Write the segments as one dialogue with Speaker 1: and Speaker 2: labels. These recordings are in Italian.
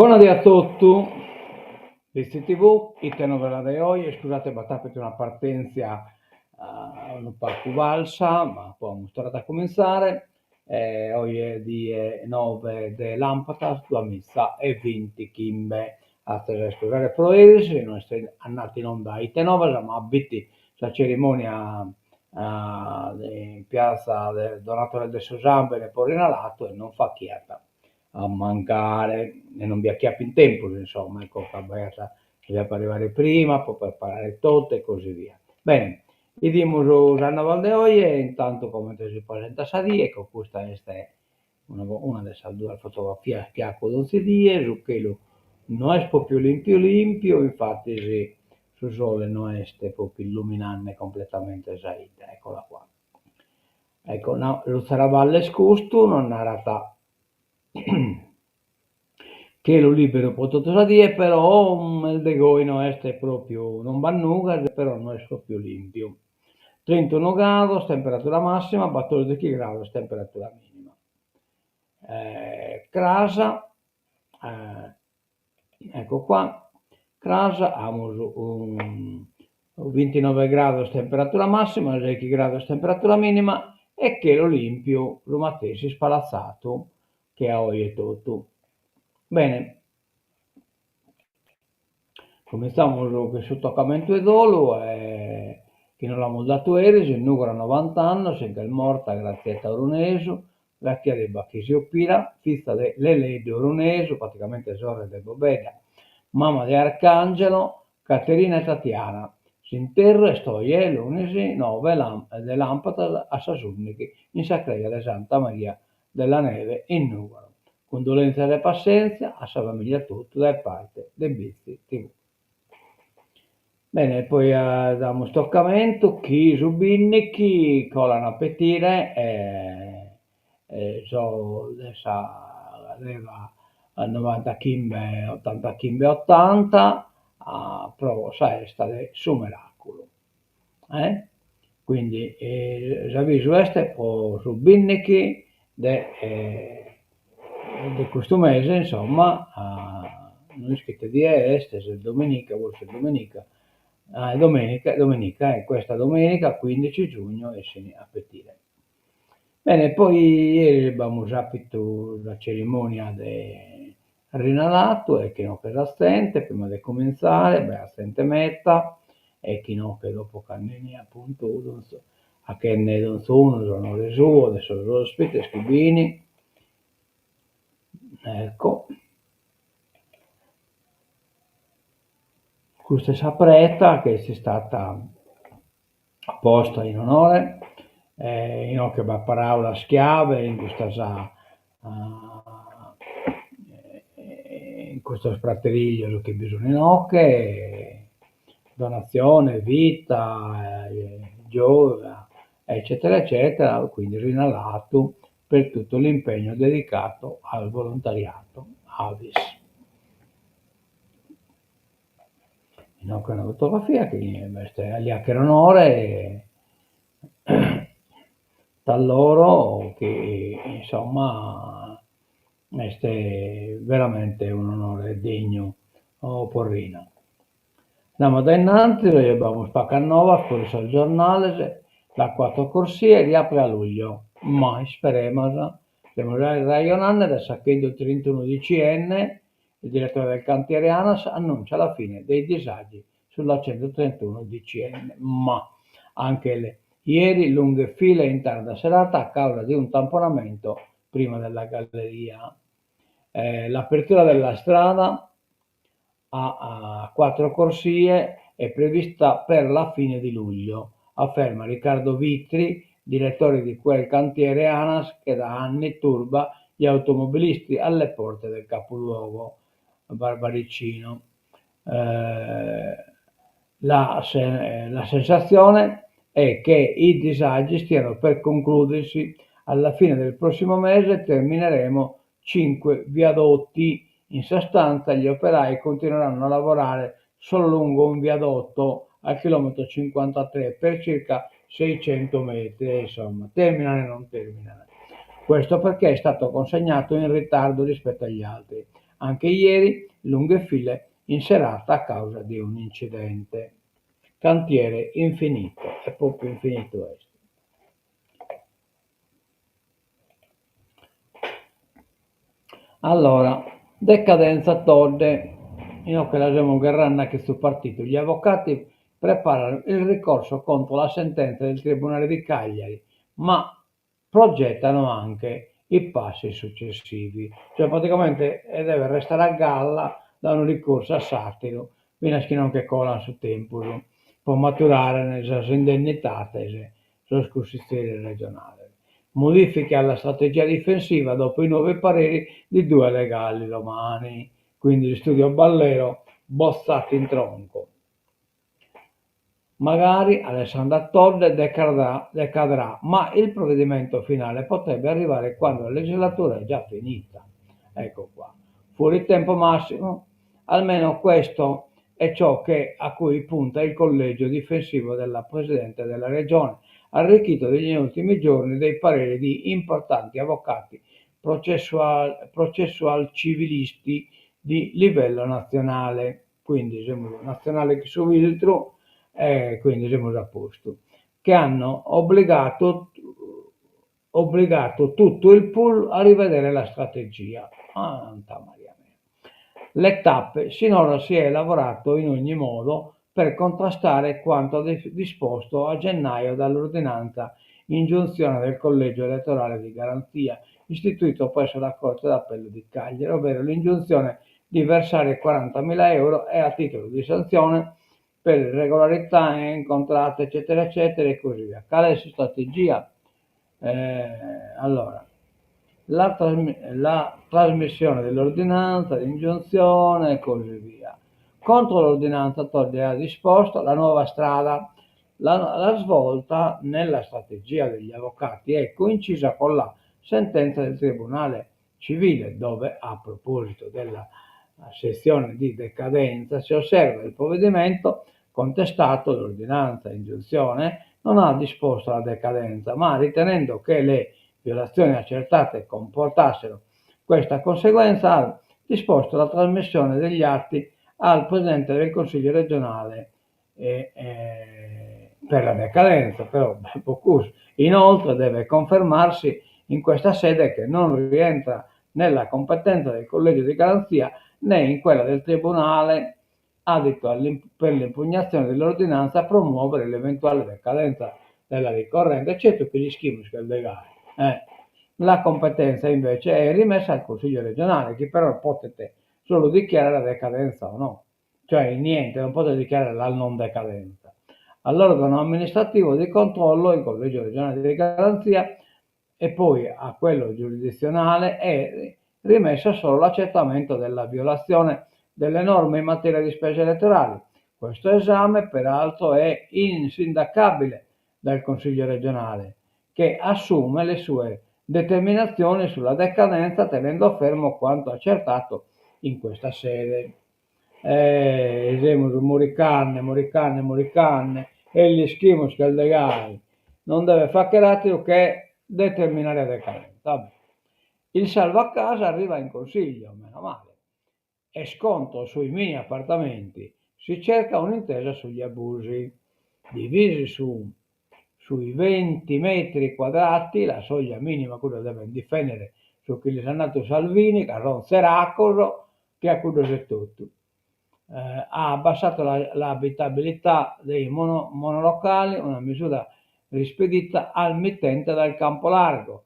Speaker 1: Buonasera a tutti, visti TV, ite novella di oggi, scusate ma per una partenza un po' valsa, ma poi storia da cominciare. Oggi è di 9 de Lampatas, la messa e 20 Kimbe a scusare proerisi, noi siamo andati in onda a ite novella, ma abiti la cerimonia in piazza del Donatore de Sosambene e poi inalato e non fa chiata a mancare e non vi acchiappi in tempo, insomma, ecco, deve arrivare prima, poi preparare tutto e così via. Bene, vediamo Gianna Valdeoie e intanto come si presenta Sadie, ecco, questa è una delle due fotografie che ha con die, su che non è proprio limpio, infatti sì, su sole non è proprio illuminante completamente Saida, eccola qua. Ecco, no, lo Saravalle scusto non ha rata che lo libero potuto dire, però il degoino è proprio, non vannuga, però non è proprio limpio. 31 gradi, temperatura massima, 14 gradi, temperatura minima. Crasa, ecco qua, Crasa, abbiamo un 29 gradi temperatura massima, 10 gradi temperatura minima e che l'Olimpio lo mattesi spalazzato che a oggi è tutto. Bene, cominciamo con questo toccamento e dolo, che non l'hanno dato Eresi, il numero 90 anni, senza il morta grazie a Tauroneso, vecchia di Bacchisio Pira, fissa le lei di Oroneso, praticamente sorella di Bobeda, mamma di Arcangelo, Caterina e Tatiana. Si interra e stoie lunesi 9 de Lampata a Sassunnichi, in Sacreia di Santa Maria della Neve, in numero. Condolenze e pazienza a sua famiglia tutta da parte dei Bizzi TV. Bene, poi diamo stoccamento, chi subinni, chi colano a pettire, so, aveva a 90 kimbe, 80 kimbe, 80, però sai, sta su miracolo. Eh? Quindi, avviso este, può subinni chi, di questo mese, insomma, non scritte di est, se domenica, forse domenica, domenica, questa domenica 15 giugno e se ne appetire. Bene, poi ieri abbiamo fatto la cerimonia del rinalato e che non che assente, prima di cominciare, beh, assente metta, e chi no che dopo cannini appunto, a che ne non sono le sue, adesso lo ospite, Schibini, ecco. Questa sapretta che è stata posta in onore, in che va parola schiave in questa in questo sfratteriglio che bisogna che donazione, vita, gioia, eccetera, eccetera, quindi rinalato per tutto l'impegno dedicato al volontariato Avis. No, che è una fotografia che veste agli che onore da loro che insomma è veramente un onore degno porrina. Andiamo da innanzi, abbiamo Spaccanova, fuori sul giornale, la 4 corsie riapre a luglio, ma speriamo, stiamo ragionando, adesso che il 31 di CN il direttore del cantiere ANAS annuncia la fine dei disagi sulla 131 DCN, ma anche ieri lunghe file in tarda serata a causa di un tamponamento prima della galleria. L'apertura della strada a 4 corsie è prevista per la fine di luglio, afferma Riccardo Vitri, direttore di quel cantiere ANAS che da anni turba gli automobilisti alle porte del capoluogo Barbaricino. La sensazione è che i disagi stiano per concludersi. Alla fine del prossimo mese termineremo 5 viadotti. In sostanza gli operai continueranno a lavorare solo lungo un viadotto al chilometro 53 per circa 600 metri, insomma, terminano e non terminano. Questo perché è stato consegnato in ritardo rispetto agli altri. anche ieri lunghe file in serata a causa di un incidente. Cantiere infinito, è proprio infinito questo. Allora, decadenza Todde, in che l'abbiamo garranna che sul partito. Gli avvocati preparano il ricorso contro la sentenza del Tribunale di Cagliari, ma progettano anche i passi successivi. Cioè praticamente deve restare a galla da un ricorso a satiro, fino a che non che cola su tempo, può maturare nelle indennità, sono scussioni regionali. Modifiche alla strategia difensiva dopo i nuovi pareri di due legali romani, quindi il studio Ballero bozzati in tronco. Magari Alessandra Todde decadrà, ma il provvedimento finale potrebbe arrivare quando la legislatura è già finita. Ecco qua. Fuori tempo massimo, almeno questo è ciò a cui punta il collegio difensivo della Presidente della Regione, arricchito negli ultimi giorni dei pareri di importanti avvocati processual civilisti di livello nazionale, quindi nazionale che su Viltro, quindi siamo già a posto, che hanno obbligato tutto il pool a rivedere la strategia. Maria mia. Le tappe, sinora si è lavorato in ogni modo per contrastare quanto disposto a gennaio dall'ordinanza ingiunzione del collegio elettorale di garanzia istituito presso la Corte d'Appello di Cagliari, ovvero l'ingiunzione di versare 40.000 euro e a titolo di sanzione per irregolarità incontrate, eccetera, eccetera, e così via. Quale strategia? Allora, la trasmissione dell'ordinanza di ingiunzione e così via. Contro l'ordinanza Todde ha disposto la nuova strada. La svolta nella strategia degli avvocati è coincisa con la sentenza del Tribunale Civile, dove a proposito della sezione di decadenza si osserva il provvedimento contestato l'ordinanza ingiunzione non ha disposto la decadenza, ma ritenendo che le violazioni accertate comportassero questa conseguenza ha disposto la trasmissione degli atti al Presidente del Consiglio regionale per la decadenza, però inoltre deve confermarsi in questa sede che non rientra nella competenza del collegio di garanzia né in quella del Tribunale adito per l'impugnazione dell'ordinanza a promuovere l'eventuale decadenza della ricorrente, eccetto che gli schemi legali. La competenza invece è rimessa al Consiglio regionale, che però potete solo dichiarare la decadenza o no, cioè niente, non potete dichiarare la non decadenza. All'organo amministrativo di controllo, il Collegio regionale di garanzia, e poi a quello giurisdizionale è rimesso solo l'accertamento della violazione delle norme in materia di spese elettorali. Questo esame peraltro è insindacabile dal Consiglio regionale, che assume le sue determinazioni sulla decadenza tenendo fermo quanto accertato in questa sede. Esempio, Moricanne, e gli schimos che il legale non deve fare che altro che determinare la decadenza. Vabbè. Il salvacasa arriva in consiglio, meno male, e sconto sui mini appartamenti. Si cerca un'intesa sugli abusi, divisi sui 20 metri quadrati, la soglia minima quello deve difendere su chi gli è andato Salvini, che non Seracoso, che ha chiuso tutto. Ha abbassato l'abitabilità dei monolocali, una misura rispedita al mittente dal campo largo,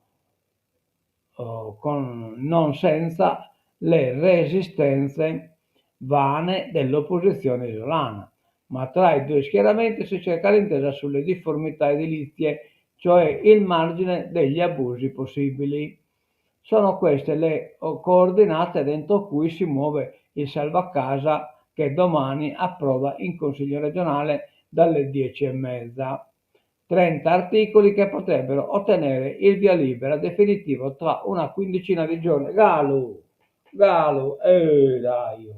Speaker 1: non senza le resistenze vane dell'opposizione isolana, ma tra i due schieramenti si cerca l'intesa sulle difformità edilizie, cioè il margine degli abusi possibili. Sono queste le coordinate dentro cui si muove il salvacasa che domani approda in Consiglio regionale dalle 10:30. 30 articoli che potrebbero ottenere il via libera definitivo tra una quindicina di giorni. Galo, dai.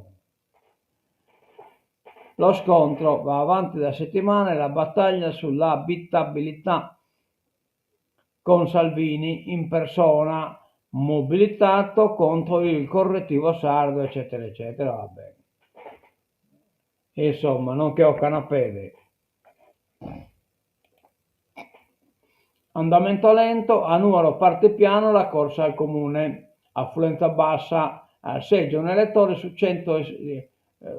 Speaker 1: Lo scontro va avanti da settimane, la battaglia sull'abitabilità con Salvini in persona, mobilitato contro il correttivo sardo, eccetera, eccetera, va bene. Insomma, non che ho canapede. Andamento lento, a Nuoro parte piano la corsa al comune, affluenza bassa, seggio un elettore su 100,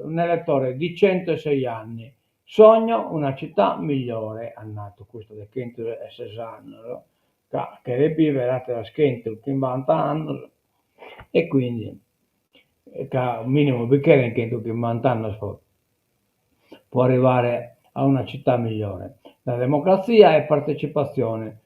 Speaker 1: un elettore di 106 anni. Sogno una città migliore, ha nato questo del 106 anni, no? Che le viverate la schente 50 anni e quindi un minimo bicchiere in 150 anni può arrivare a una città migliore. La democrazia è partecipazione.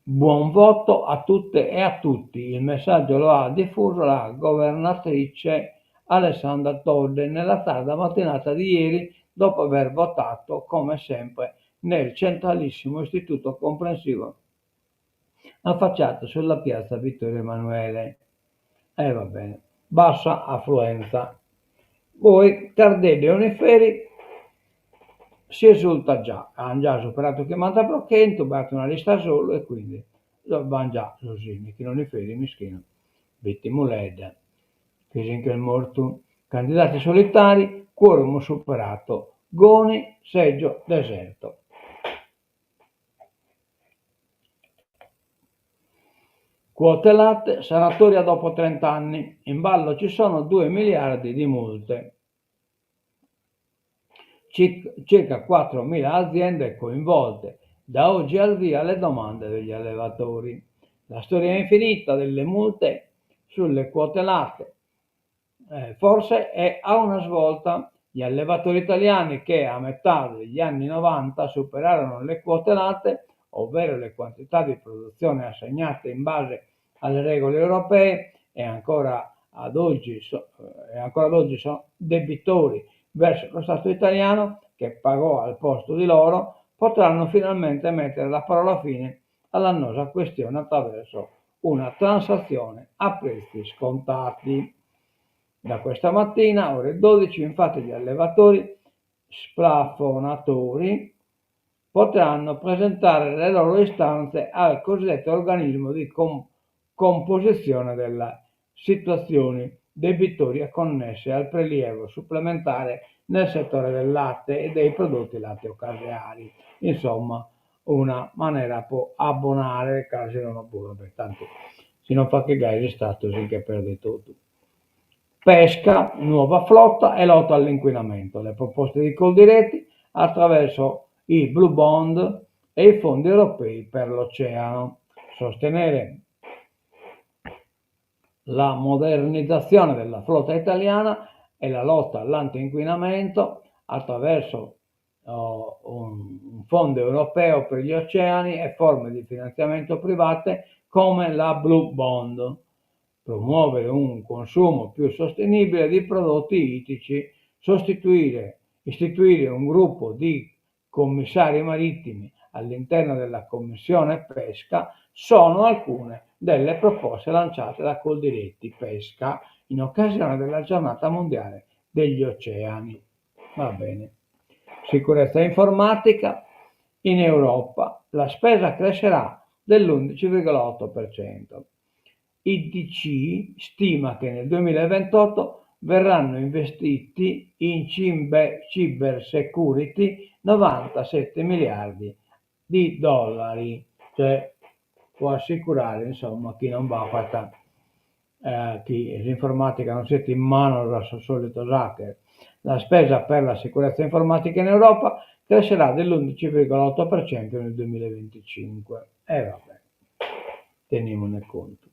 Speaker 1: Buon voto a tutte e a tutti. Il messaggio lo ha diffuso la governatrice Alessandra Todde nella tarda mattinata di ieri, dopo aver votato, come sempre, nel centralissimo istituto comprensivo affacciato sulla piazza Vittorio Emanuele. Va bene. Bassa affluenza. Poi Tardelli e Oniferi si esulta già, hanno già superato chiamata Procchento, batto una lista solo e quindi vanno già Rosini, che non li fede, mischino, vittimo led, che è morto, candidati solitari, quorum superato, Goni, seggio deserto. Quote latte, sanatoria dopo 30 anni, in ballo ci sono 2 miliardi di multe. Circa 4.000 aziende coinvolte, da oggi al via le domande degli allevatori. La storia infinita delle multe sulle quote latte forse è a una svolta. Gli allevatori italiani che a metà degli anni 90 superarono le quote latte, ovvero le quantità di produzione assegnate in base alle regole europee, e ancora ad oggi sono debitori verso lo Stato italiano, che pagò al posto di loro, potranno finalmente mettere la parola fine all'annosa questione attraverso una transazione a prezzi scontati. Da questa mattina, ore 12, infatti gli allevatori splafonatori potranno presentare le loro istanze al cosiddetto organismo di composizione delle situazioni debitorie connesse al prelievo supplementare nel settore del latte e dei prodotti lattico-caseari. Insomma, una maniera può abbonare casi non abbonano, pertanto se non fa che gai stato che perde tutto. Pesca, nuova flotta e lotta all'inquinamento. Le proposte di Coldiretti attraverso i Blue Bond e i fondi europei per l'oceano. Sostenere la modernizzazione della flotta italiana e la lotta all'antinquinamento attraverso un fondo europeo per gli oceani e forme di finanziamento private come la Blue Bond. Promuovere un consumo più sostenibile di prodotti ittici, istituire un gruppo di commissari marittimi all'interno della Commissione Pesca sono alcune delle proposte lanciate da Coldiretti Pesca in occasione della giornata mondiale degli oceani. Va bene. Sicurezza informatica. In Europa la spesa crescerà dell'11,8%. IDC stima che nel 2028 verranno investiti in cyber security 97 miliardi di dollari, cioè può assicurare insomma chi non va a fare chi l'informatica non siete in mano al solito hacker. La spesa per la sicurezza informatica in Europa crescerà dell'11,8% nel 2025. Vabbè, teniamone conto.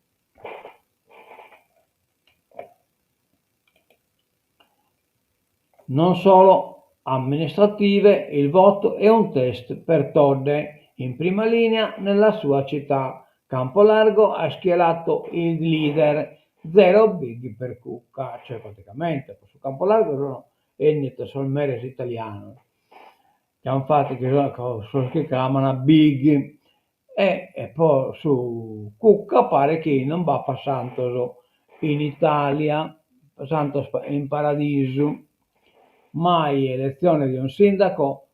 Speaker 1: Non solo amministrative, il voto è un test per Todde, in prima linea nella sua città. Campolargo ha schierato il leader, 0 big per Cucca, cioè praticamente su Campolargo sono Ennit Solmeres italiano, che hanno fatto che si chiamano big, e poi su Cucca pare che non va passando in Italia, passando in paradiso. Mai elezione di un sindaco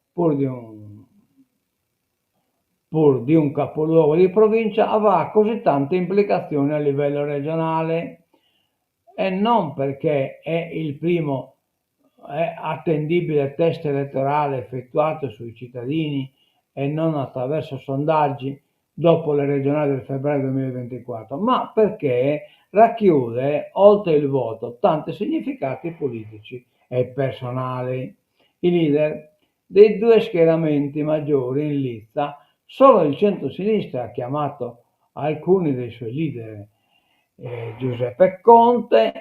Speaker 1: pur di un capoluogo di provincia, avrà così tante implicazioni a livello regionale, e non perché è il primo attendibile test elettorale effettuato sui cittadini e non attraverso sondaggi dopo le regionali del febbraio 2024, ma perché racchiude, oltre il voto, tanti significati politici e personali. I leader dei due schieramenti maggiori in lista, solo il centro-sinistra ha chiamato alcuni dei suoi leader, Giuseppe Conte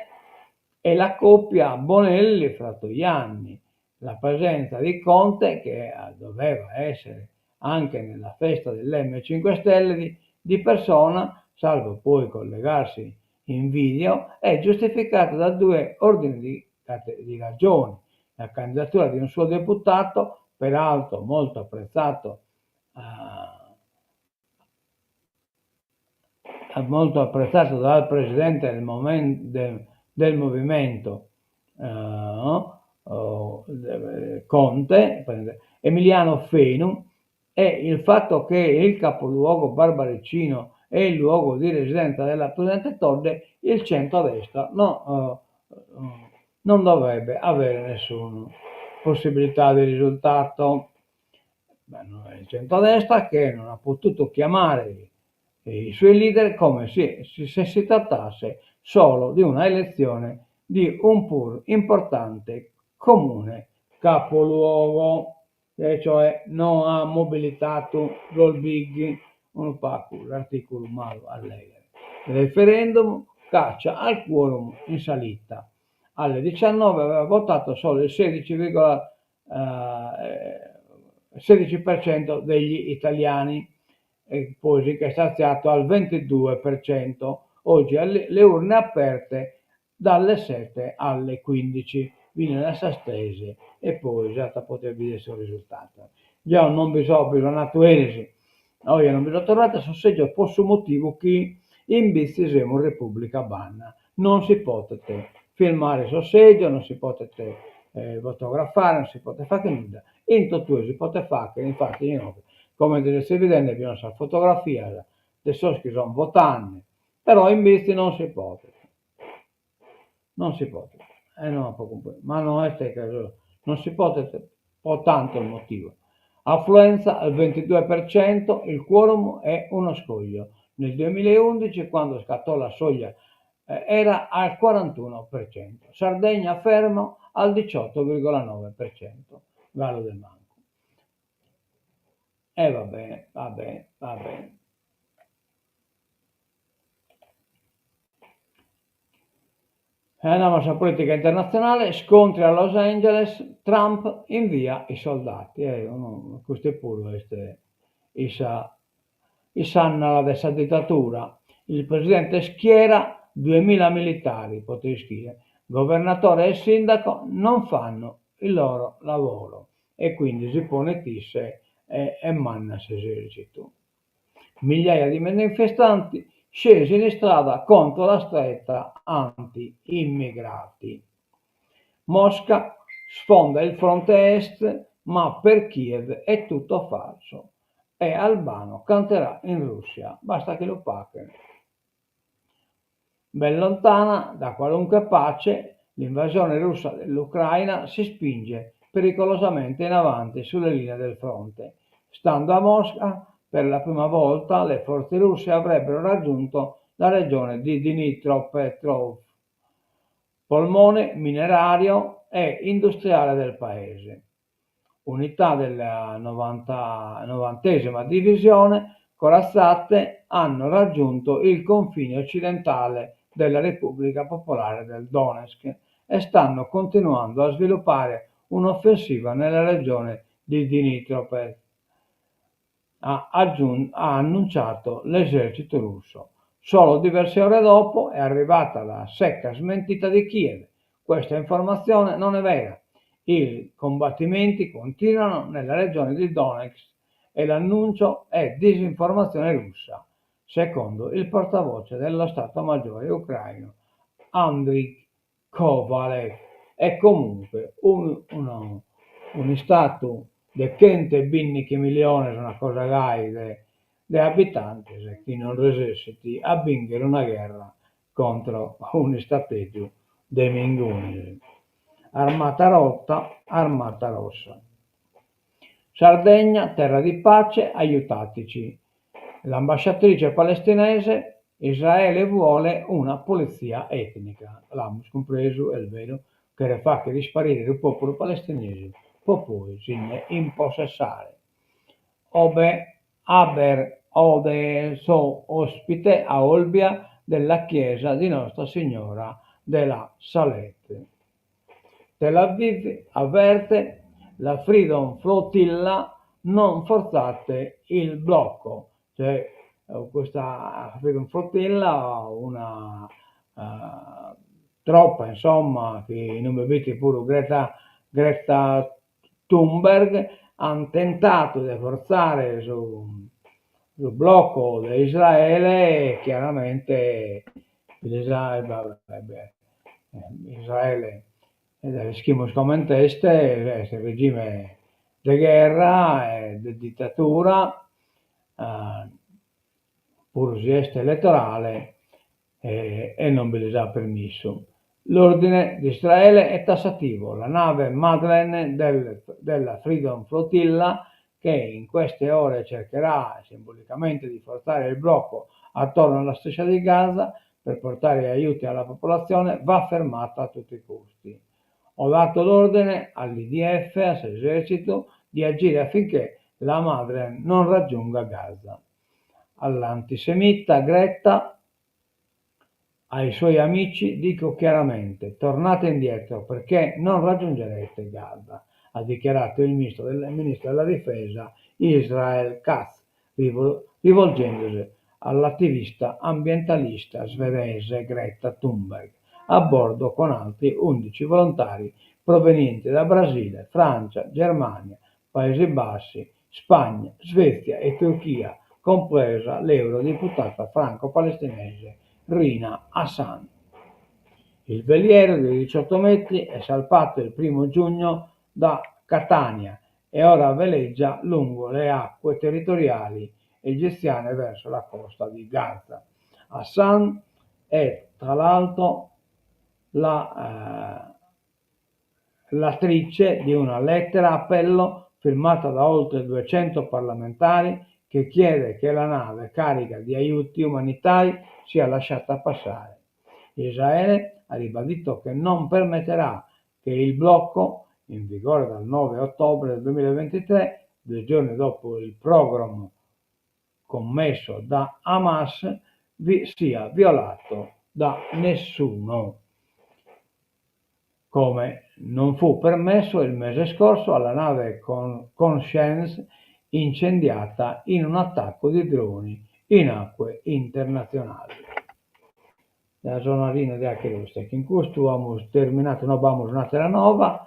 Speaker 1: e la coppia Bonelli-Fratoianni. La presenza di Conte, che doveva essere anche nella festa dell'M5 Stelle di persona, salvo poi collegarsi in video, è giustificata da due ordini di ragioni. La candidatura di un suo deputato, peraltro molto apprezzato dal presidente del movimento Conte, Emiliano Fenu, e il fatto che il capoluogo barbaricino è il luogo di residenza della presidente Todde, il centrodestra non dovrebbe avere nessuna possibilità di risultato. Il centrodestra che non ha potuto chiamare i suoi leader come se si trattasse solo di una elezione di un pur importante comune capoluogo, e cioè non ha mobilitato Gol Big, un pacco, l'articolo malo allegre. Il referendum caccia al quorum in salita. Alle 19 aveva votato solo il 16% degli italiani, e poi che è staziato al 22%. Oggi le urne aperte dalle 7 alle 15, viene la sastese e poi già poter vedere il risultato. Già non bisogna tuerisi, oggi non bisogna tornare a sosseggio per su motivo che in bistisemo Repubblica Banna. Non si potete filmare il sosseggio, non si potete fotografare, non si potete fare nulla. In tutto si potete fare, infatti, come si vede, bisogna fare fotografia, adesso che sono votanti, però in bisti non si potete. Non si potete. No, ma non è che non si potete, ho tanto il motivo. Affluenza al 22%, il quorum è uno scoglio. Nel 2011, quando scattò la soglia, era al 41%. Sardegna fermo al 18,9%. Gallo del Manco. Va bene, va bene, va bene. Andiamo alla politica internazionale, scontri a Los Angeles, Trump invia i soldati. Questo è pure, sanno dessa dittatura. Il presidente schiera 2000 militari, potete scrivere. Governatore e sindaco non fanno il loro lavoro e quindi si pone tisse e manna se esercito. Migliaia di manifestanti scesi in strada contro la stretta anti-immigrati. Mosca sfonda il fronte est, ma per Kiev è tutto falso. E Albano canterà in Russia, basta che lo paghi. Ben lontana da qualunque pace, l'invasione russa dell'Ucraina si spinge pericolosamente in avanti sulle linee del fronte. Stando a Mosca, per la prima volta le forze russe avrebbero raggiunto la regione di Dnipropetrovsk, polmone minerario e industriale del paese. Unità della 90ª divisione corazzate hanno raggiunto il confine occidentale della Repubblica Popolare del Donetsk e stanno continuando a sviluppare un'offensiva nella regione di Dnipropetrovsk, ha annunciato l'esercito russo. Solo diverse ore dopo è arrivata la secca smentita di Kiev. Questa informazione non è vera. I combattimenti continuano nella regione di Donetsk e l'annuncio è disinformazione russa, secondo il portavoce dello Stato Maggiore ucraino Andriy Kovalev. È comunque un stato de 120 milioni, una cosa gai di abitanti, se chi non resistiti a vincere una guerra contro un stateggio dei Minguni. Armata rotta, armata rossa. Sardegna, terra di pace, aiutateci. L'ambasciatrice palestinese, Israele vuole una polizia etnica. L'abbiamo compreso, è vero, che fa che risparire il popolo palestinese, poi si ne impossessare. Obe haber ode so ospite a Olbia della chiesa di Nostra Signora della Salette. Tel Aviv avverte la Freedom Flotilla, non forzate il blocco. Cioè, questa Freedom Flotilla, una troppa, insomma, che non bevete pure Greta Thunberg, hanno tentato di forzare sul blocco di Israele e chiaramente Israele schimos come este, il regime di guerra, di dittatura, pur si est elettorale e non ve les ha permesso. L'ordine di Israele è tassativo. La nave Madeleine della Freedom Flotilla, che in queste ore cercherà simbolicamente di forzare il blocco attorno alla striscia di Gaza per portare aiuti alla popolazione, va fermata a tutti i costi. Ho dato l'ordine all'IDF, all'esercito, di agire affinché la Madeleine non raggiunga Gaza. All'antisemita Greta, ai suoi amici dico chiaramente: tornate indietro perché non raggiungerete Gaza, ha dichiarato il ministro della difesa Israel Katz, rivolgendosi all'attivista ambientalista svedese Greta Thunberg, a bordo con altri 11 volontari provenienti da Brasile, Francia, Germania, Paesi Bassi, Spagna, Svezia e Turchia, compresa l'eurodeputata franco-palestinese Rina Hassan. Il veliero di 18 metri è salpato il 1 giugno da Catania e ora veleggia lungo le acque territoriali egiziane verso la costa di Gaza. Hassan è tra l'altro l'attrice di una lettera appello firmata da oltre 200 parlamentari che chiede che la nave carica di aiuti umanitari sia lasciata passare. Israele ha ribadito che non permetterà che il blocco, in vigore dal 9 ottobre del 2023, 2 giorni dopo il pogrom commesso da Hamas, sia violato da nessuno, come non fu permesso il mese scorso alla nave Conscience incendiata in un attacco di droni in acque internazionali. La giornalina di Acheruste, che in questo abbiamo terminato, no, abbiamo una nova,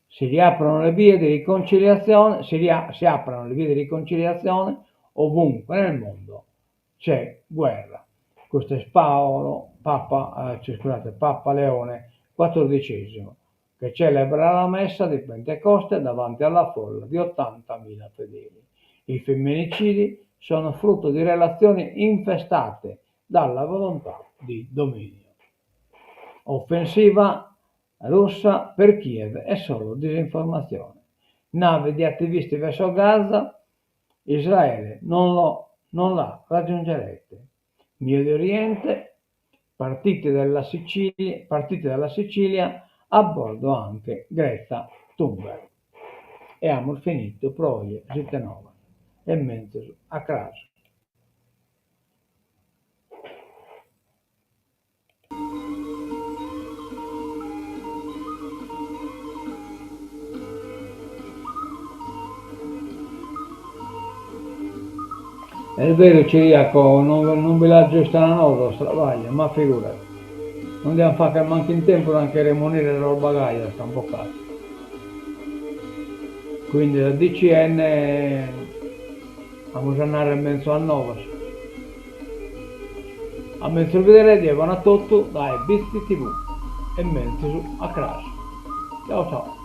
Speaker 1: si riaprono le vie di riconciliazione, si aprono le vie di riconciliazione ovunque nel mondo c'è guerra. Questo è Papa Leone XIV, che celebra la messa di Pentecoste davanti alla folla di 80.000 fedeli. I femminicidi sono frutto di relazioni infestate dalla volontà di dominio. Offensiva russa per Kiev è solo disinformazione. Nave di attivisti verso Gaza, Israele non la raggiungerete. Medio Oriente, partiti dalla Sicilia, a bordo anche Greta Thunberg. E abbiamo finito proie 79 e mentre a crash. È vero Ciriaco, non vi la giusta la nota, stravaglia, ma figurati. Non dobbiamo fare che manchi in tempo anche rimunire le loro bagaglie, sta un po' cazzo. Quindi da DCN vamos andare in mezzo a 9. A mezzo vedere di buona tutto dai Bisti TV e mezzo a Crash. Ciao ciao.